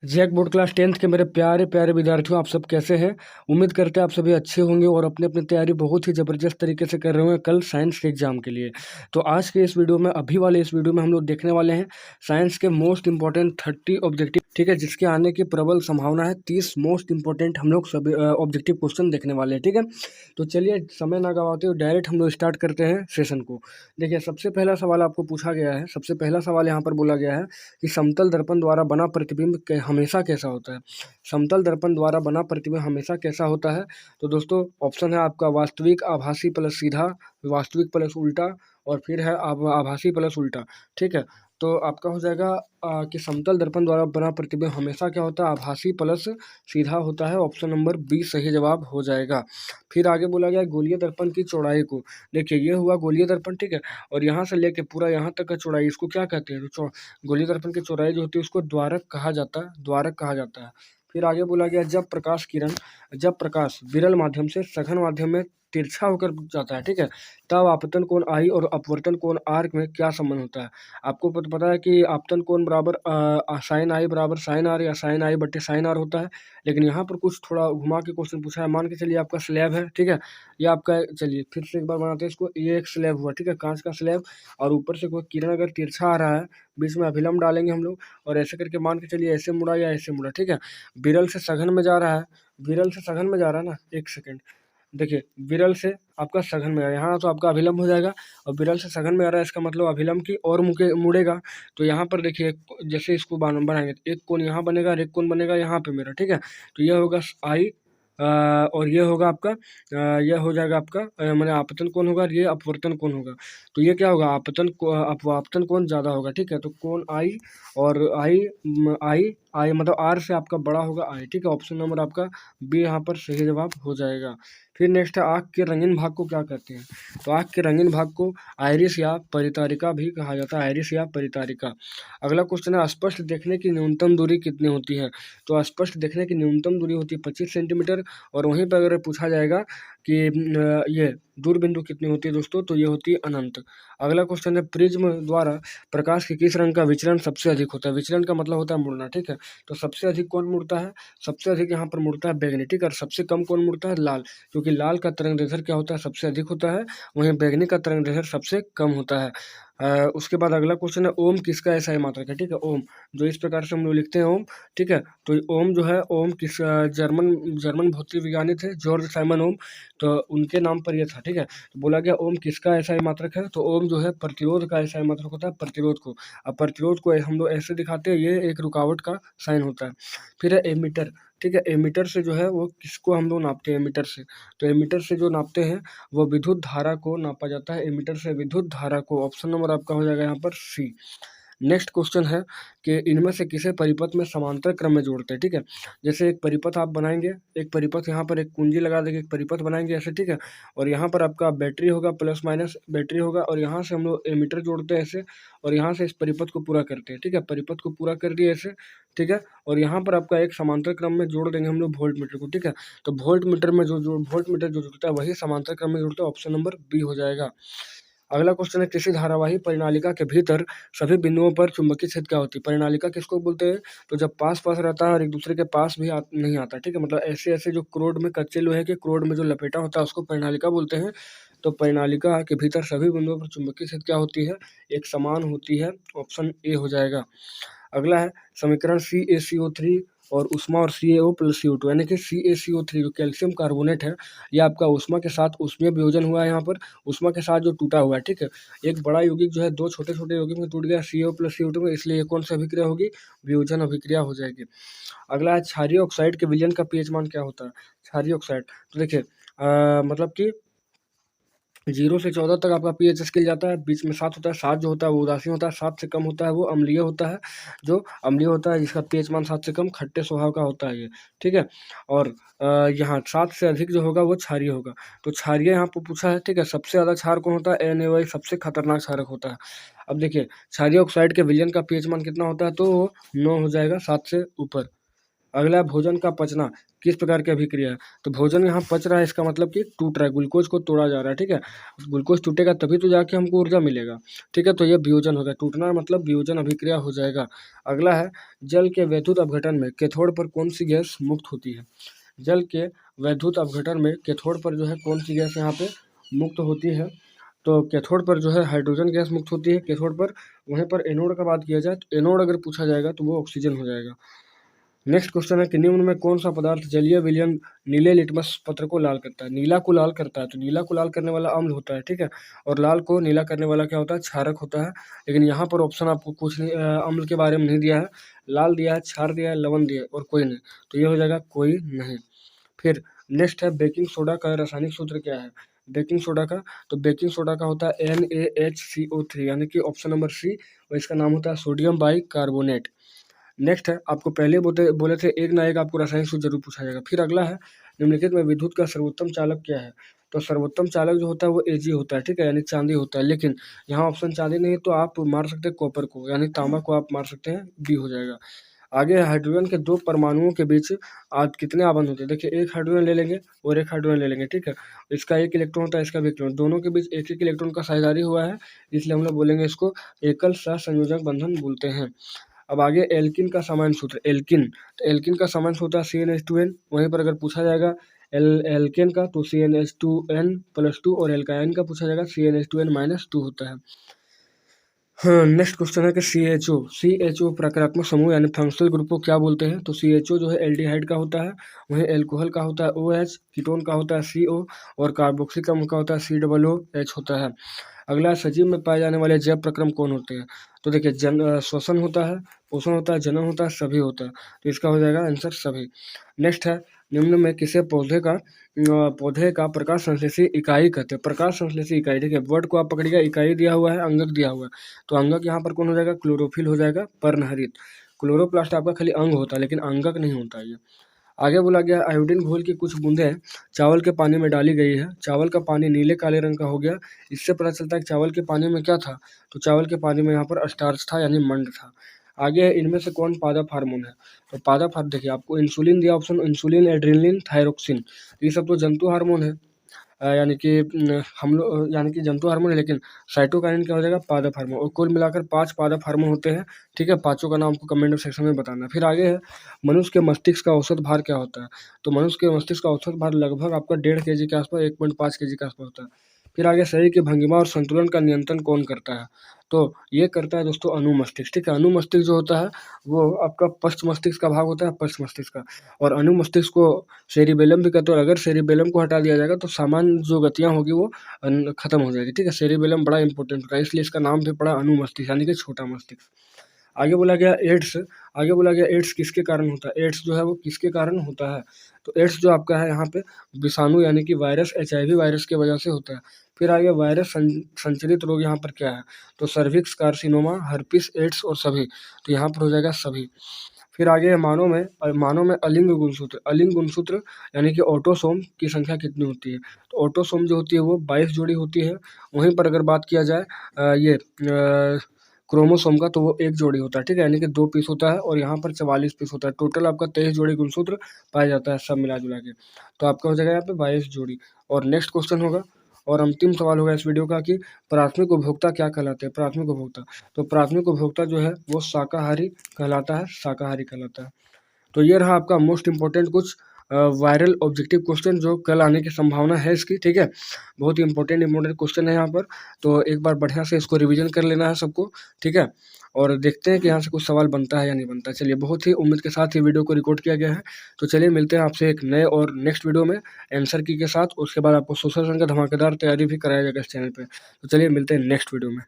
JAC board class 10th के मेरे प्यारे प्यारे विद्यार्थियों, आप सब कैसे हैं। उम्मीद करते हैं आप सभी अच्छे होंगे और अपनी अपनी तैयारी बहुत ही ज़बरदस्त तरीके से कर रहे होंगे कल साइंस के एग्जाम के लिए। तो आज के इस वीडियो में इस वीडियो में हम लोग देखने वाले हैं साइंस के मोस्ट इंपॉर्टेंट 30 ऑब्जेक्टिव, ठीक है, जिसके आने की प्रबल संभावना है। 30 मोस्ट इंपॉर्टेंट हम लोग सभी ऑब्जेक्टिव क्वेश्चन देखने वाले हैं, ठीक है। तो चलिए समय ना गवाते हुए डायरेक्ट हम लोग स्टार्ट करते हैं सेशन को। देखिए, सबसे पहला सवाल आपको पूछा गया है। सबसे पहला सवाल यहाँ पर बोला गया है कि समतल दर्पण द्वारा बना प्रतिबिंब हमेशा कैसा होता है। समतल दर्पण द्वारा बना प्रतिबिंब हमेशा कैसा होता है। तो दोस्तों, ऑप्शन है आपका वास्तविक, आभासी प्लस सीधा, वास्तविक प्लस उल्टा, और फिर है आभासी प्लस उल्टा, ठीक है। तो आपका हो जाएगा कि समतल दर्पण द्वारा बना प्रतिबिंब हमेशा क्या होता है, आभासी प्लस सीधा होता है। ऑप्शन नंबर बी सही जवाब हो जाएगा। फिर आगे बोला गया गोलीय दर्पण की चौड़ाई को। देखिए, ये हुआ गोलीय दर्पण, ठीक है, और यहाँ से लेके पूरा यहाँ तक का चौड़ाई, इसको क्या कहते हैं, तो गोलीय दर्पण की चौड़ाई जो होती है उसको द्वारक कहा जाता है, द्वारक कहा जाता है। फिर आगे बोला गया जब प्रकाश विरल माध्यम से सघन माध्यम में तिरछा होकर जाता है, ठीक है, तब आपतन कोण आई और अपवर्तन कोण आर में क्या संबंध होता है। आपको पता है कि आपतन कोण बराबर साइन आई बराबर साइन आर या साइन आई बट्टे साइन आर होता है। लेकिन यहाँ पर कुछ थोड़ा घुमा के क्वेश्चन पूछा है। मान के चलिए आपका स्लैब है, ठीक है, ये आपका, चलिए फिर से एक बार बनाते हैं इसको। ये एक स्लैब हुआ, ठीक है, कांच का स्लैब, और ऊपर से कोई किरण अगर तिरछा आ रहा है, बीच में अभिलंब डालेंगे हम लोग, और ऐसे करके मान के चलिए ऐसे मुड़ा या ऐसे मुड़ा, ठीक है। विरल से सघन में जा रहा है, विरल से सघन में जा रहा है ना, एक सेकेंड। देखिए, विरल से आपका सघन में आ रहा है, यहाँ तो आपका अभिलंब हो जाएगा, और विरल से सघन में आ रहा है, इसका मतलब अभिलंब की और मुड़ेगा। तो यहाँ पर देखिए, जैसे इसको बनाएंगे तो एक कोण यहाँ बनेगा और एक कोण बनेगा यहाँ पे मेरा, ठीक है। तो यह होगा आई, और ये होगा आपका, यह हो जाएगा आपका माने आपतन कोण होगा और ये अपवर्तन कोण होगा। तो ये क्या होगा, अपवर्तन कोण ज़्यादा होगा, ठीक है। तो कोण आई, और आई मतलब आर से आपका बड़ा होगा आई, ठीक है। ऑप्शन नंबर आपका बी यहाँ पर सही जवाब हो जाएगा। फिर नेक्स्ट है आँख के रंगीन भाग को क्या कहते हैं। तो आँख के रंगीन भाग को आइरिस या परितारिका भी कहा जाता है, आइरिस या परितारिका। अगला क्वेश्चन है स्पष्ट देखने की न्यूनतम दूरी कितनी होती है। तो स्पष्ट देखने की न्यूनतम दूरी होती है 25 सेंटीमीटर। और वहीं पर अगर पूछा जाएगा कि ये दूर बिंदु कितनी होती है दोस्तों, तो ये होती है अनंत। अगला क्वेश्चन है प्रिज्म द्वारा प्रकाश के किस रंग का विचलन सबसे अधिक होता है। विचलन का मतलब होता है मुड़ना, ठीक है। तो सबसे अधिक कौन मुड़ता है, सबसे अधिक यहाँ पर मुड़ता है बैगनी, ठीक है, और सबसे कम कौन मुड़ता है, लाल। क्योंकि लाल का तरंग दैर्ध्य क्या होता है, सबसे अधिक होता है, वहीं बैगनी का तरंग दैर्ध्य सबसे कम होता है। उसके बाद अगला क्वेश्चन है ओम किसका ऐसा ही मात्रक है, ठीक है। ओम जो इस प्रकार से हम लोग लिखते हैं ओम, ठीक है। तो ओम जो है, ओम किस जर्मन जर्मन भौतिक विज्ञानी थे, जॉर्ज साइमन ओम, तो उनके नाम पर यह था, ठीक है। तो बोला गया ओम किसका ऐसा ही मात्रक है, तो ओम जो है प्रतिरोध का ऐसा ही मात्रक होता है, प्रतिरोध को। अब प्रतिरोध को हम लोग ऐसे दिखाते हैं, ये एक रुकावट का साइन होता है। फिर है एमीटर, ठीक है। एमीटर से जो है वो किसको हम लोग नापते हैं, एमीटर से। तो एमीटर से जो नापते हैं वो विद्युत धारा को नापा जाता है, एमीटर से विद्युत धारा को। ऑप्शन नंबर आपका हो जाएगा यहाँ पर सी। नेक्स्ट क्वेश्चन है कि इनमें से किसे परिपथ में समांतर क्रम में जोड़ते हैं, ठीक है। जैसे एक परिपथ आप बनाएंगे, एक परिपथ यहाँ पर एक कुंजी लगा देंगे, एक परिपथ बनाएंगे ऐसे, ठीक है। और यहाँ पर आपका बैटरी होगा, प्लस माइनस बैटरी होगा, और यहाँ से हम लोग एमीटर जोड़ते हैं ऐसे, और यहाँ से इस परिपथ को पूरा करते हैं, ठीक है। परिपथ को पूरा कर दिए ऐसे, ठीक है। और यहाँ पर आपका एक समांतर क्रम में जोड़ देंगे हम लोग वोल्ट मीटर को, ठीक है। तो वोल्ट मीटर में जो वोल्ट मीटर जो जुड़ता है वही समांतर क्रम में जुड़ता है। ऑप्शन नंबर बी हो जाएगा। अगला क्वेश्चन है किसी धारावाही परिनालिका के भीतर सभी बिंदुओं पर चुंबकीय क्षेत्र क्या होती है। परिनालिका किसको बोलते हैं, तो जब पास पास रहता है और एक दूसरे के पास भी नहीं आता, ठीक है। मतलब ऐसे ऐसे जो क्रोड में, कच्चे लोहे के क्रोड में जो लपेटा होता है उसको परिनालिका बोलते हैं। तो परिनालिका के भीतर सभी बिंदुओं पर चुंबकीय क्षेत्र क्या होती है, एक समान होती है। ऑप्शन ए हो जाएगा। अगला है समीकरण CaCO3 और ऊष्मा और CaO प्लस CO2, यानी कि CaCO3 जो कैल्शियम कार्बोनेट है, ये आपका ऊष्मा के साथ ऊष्मीय वियोजन हुआ है, यहाँ पर ऊष्मा के साथ जो टूटा हुआ है, ठीक है। एक बड़ा यौगिक जो है दो छोटे छोटे यौगिक में टूट गया CaO प्लस CO2 में, इसलिए कौन सी अभिक्रिया होगी, वियोजन अभिक्रिया हो जाएगी। अगला है क्षारीय ऑक्साइड के विलयन का pH मान क्या होता है। क्षारीय ऑक्साइड, तो देखिए मतलब कि 0 से 14 तक आपका pH स्केल जाता है, बीच में 7 होता है, 7 जो होता है वो उदासीन होता है, 7 से कम होता है वो अम्लीय होता है। जो अम्लीय होता है जिसका pH मान 7 से कम, खट्टे स्वभाव का होता है ये, ठीक है। और यहाँ 7 से अधिक जो होगा वो क्षारीय होगा। तो क्षारीय यहाँ पर पूछा है, ठीक है। सबसे ज़्यादा क्षार कौन होता है, NaOH सबसे खतरनाक क्षारक होता है। अब देखिए क्षारीय ऑक्साइड के विलयन का pH मान कितना होता है, तो 9 हो जाएगा, 7 से ऊपर। अगला है भोजन का पचना किस प्रकार की अभिक्रिया है। तो भोजन यहाँ पच रहा है, इसका मतलब कि टूट रहा है, ग्लूकोज को तोड़ा जा रहा है, ठीक है। ग्लूकोज टूटेगा तभी तो जाके हमको ऊर्जा मिलेगा, ठीक है। तो ये वियोजन होगा, टूटना मतलब वियोजन अभिक्रिया हो जाएगा। अगला है जल के वैद्युत अपघटन में कैथोड पर कौन सी गैस मुक्त होती है। जल के वैद्युत अपघटन में कैथोड पर जो है कौन सी गैस यहाँ पे मुक्त होती है। तो कैथोड पर जो है हाइड्रोजन गैस मुक्त होती है कैथोड पर। वहीं पर एनोड का बात किया जाए तो एनोड अगर पूछा जाएगा तो वो ऑक्सीजन हो जाएगा। नेक्स्ट क्वेश्चन है कि निम्न में कौन सा पदार्थ जलीय विलयन नीले लिटमस पत्र को लाल करता है। नीला को लाल करता है, तो नीला को लाल करने वाला अम्ल होता है, ठीक है। और लाल को नीला करने वाला क्या होता है, क्षारक होता है। लेकिन यहाँ पर ऑप्शन आपको कुछ नहीं अम्ल के बारे में नहीं दिया है, लाल दिया है, क्षार दिया है, लवण दिया है और कोई नहीं, तो ये हो जाएगा कोई नहीं। फिर नेक्स्ट है बेकिंग सोडा का रासायनिक सूत्र क्या है। बेकिंग सोडा का, तो बेकिंग सोडा का होता है NaHCO3 यानी कि ऑप्शन नंबर सी, और इसका नाम होता है सोडियम बाई कार्बोनेट। नेक्स्ट है आपको पहले बोले थे एक ना एक आपको रासायनिक सूत्र जरूर पूछा जाएगा। फिर अगला है निम्नलिखित में विद्युत का सर्वोत्तम चालक क्या है। तो सर्वोत्तम चालक जो होता है वो Ag होता है, ठीक है, यानी चांदी होता है। लेकिन यहाँ ऑप्शन चांदी नहीं है तो आप मार सकते हैं कॉपर को, यानी तांबा को आप मार सकते हैं, बी हो जाएगा। आगे हाइड्रोजन के दो परमाणुओं के बीच आज कितने आबंध होते हैं। देखिए एक हाइड्रोजन ले लेंगे और एक हाइड्रोजन ले लेंगे, ठीक है। इसका एक इलेक्ट्रॉन होता है, इसका भी इलेक्ट्रॉन, दोनों के बीच एक एक इलेक्ट्रॉन का साझेदारी हुआ है, इसलिए हम लोग बोलेंगे इसको एकल सहसंयोजक बंधन बोलते हैं। अब आगे एल्किन का सामान्य सूत्र, एल्किन, तो एल्किन का सामान्य सूत्र है CnH2n। वहीं पर अगर पूछा जाएगा एल्केन का तो CnH2n+2 और एल्काइन का पूछा जाएगा CnH2n-2 होता है। हाँ, नेक्स्ट क्वेश्चन है कि सी एच ओ प्रकारात्मक समूह यानी फंक्शनल ग्रुप को क्या बोलते हैं। तो CHO जो है एल्डिहाइड का होता है, वहीं एल्कोहल का होता है OH, कीटोन का होता है CO और कार्बोक्सिलिक अम्ल का होता है COOH होता है। अगला सजीव में पाए जाने वाले जैव प्रक्रम कौन होते हैं। तो देखिए श्वसन होता है, पोषण होता है, जनन होता है, सभी होता है, तो इसका हो जाएगा आंसर सभी। नेक्स्ट है निम्न में किसे पौधे का प्रकाश संश्लेषी इकाई कहते हैं। प्रकाश संश्लेषी इकाई, ठीक है, वर्ड को आप पकड़िएगा, इकाई दिया हुआ है, अंगक दिया हुआ है, तो अंगक यहाँ पर कौन हो जाएगा, क्लोरोफिल हो जाएगा, पर्णहरित। क्लोरोप्लास्ट आपका खाली अंग होता है लेकिन अंगक नहीं होता ये। आगे बोला गया आयोडीन घोल की कुछ बूंदें चावल के पानी में डाली गई है, चावल का पानी नीले काले रंग का हो गया। इससे पता चलता है कि चावल के पानी में क्या था, तो चावल के पानी में यहाँ पर स्टार्च था यानी मंड था। आगे है इनमें से कौन पादप हार्मोन है। तो पादप हार्मोन देखिए आपको इंसुलिन दिया ऑप्शन, इंसुलिन, एड्रेनलिन, थायरोक्सिन, ये सब तो जंतु हार्मोन है, यानी कि हम लोग यानी कि जंतु हार्मोन है। लेकिन साइटोकाइनिन क्या हो जाएगा, पादप हार्मोन। और कुल मिलाकर 5 पादप हार्मोन होते हैं, ठीक है। पाँचों का नाम आपको कमेंट सेक्शन में बताना है। फिर आगे है मनुष्य के मस्तिष्क का औसत भार क्या होता है। तो मनुष्य के मस्तिष्क का औसत भार लगभग आपका 1.5 kg के आसपास, 1.5 kg के आसपास होता है। फिर आगे शरीर की भंगिमा और संतुलन का नियंत्रण कौन करता है। तो ये करता है दोस्तों अनुमस्तिष्क, ठीक है। अनुमस्तिष्क जो होता है वो आपका पश्च मस्तिष्क का भाग होता है, पश्च मस्तिष्क का। और अनुमस्तिष्क को सेरिबेलम भी कहते हैं, और अगर सेरिबेलम को हटा दिया जाएगा तो सामान्य जो गतियाँ होगी वो खत्म हो जाएगी, ठीक है। सेरिबेलम बड़ा इंपॉर्टेंट होता है, इसलिए इसका नाम भी पड़ा अनुमस्तिष्क यानी कि छोटा मस्तिष्क। आगे बोला गया एड्स किसके कारण होता है। एड्स जो है वो किसके कारण होता है। तो एड्स जो आपका है यहाँ पे विषाणु यानी कि वायरस, HIV वायरस की वजह से होता है। फिर आगे वायरस संचरित रोग यहाँ पर क्या है। तो सर्विक्स कार्सिनोमा, हर्पिस, एड्स और सभी, तो यहाँ पर हो जाएगा सभी। फिर आगे है मानव में अलिंग गुणसूत्र यानी कि ऑटोसोम की संख्या कितनी होती है। तो ऑटोसोम जो होती है वो 22 जोड़ी होती है। वहीं पर अगर बात किया जाए ये क्रोमोसोम का, तो वो 1 जोड़ी होता है, ठीक है, यानी कि 2 पीस होता है, और यहाँ पर 44 पीस होता है। टोटल आपका 23 जोड़ी गुणसूत्र पाया जाता है सब मिला जुला के, तो आपका हो जाएगा यहाँ पे 22 जोड़ी। और नेक्स्ट क्वेश्चन होगा और अंतिम सवाल होगा इस वीडियो का कि प्राथमिक उपभोक्ता क्या कहलाते हैं। प्राथमिक उपभोक्ता, तो प्राथमिक उपभोक्ता जो है वो शाकाहारी कहलाता है, शाकाहारी कहलाता है। तो ये रहा आपका मोस्ट इंपॉर्टेंट कुछ वायरल ऑब्जेक्टिव क्वेश्चन जो कल आने की संभावना है इसकी, ठीक है। बहुत ही इंपॉर्टेंट क्वेश्चन है यहाँ पर, तो एक बार बढ़िया से इसको रिवीजन कर लेना है सबको, ठीक है। और देखते हैं कि यहाँ से कुछ सवाल बनता है या नहीं बनता। चलिए, बहुत ही उम्मीद के साथ ये वीडियो को रिकॉर्ड किया गया है, तो चलिए मिलते हैं आपसे एक नए और नेक्स्ट वीडियो में आंसर की के साथ। उसके बाद आपको सोशल साइंस का धमाकेदार तैयारी भी कराया जाएगा इस चैनल पे। तो चलिए मिलते हैं नेक्स्ट वीडियो में।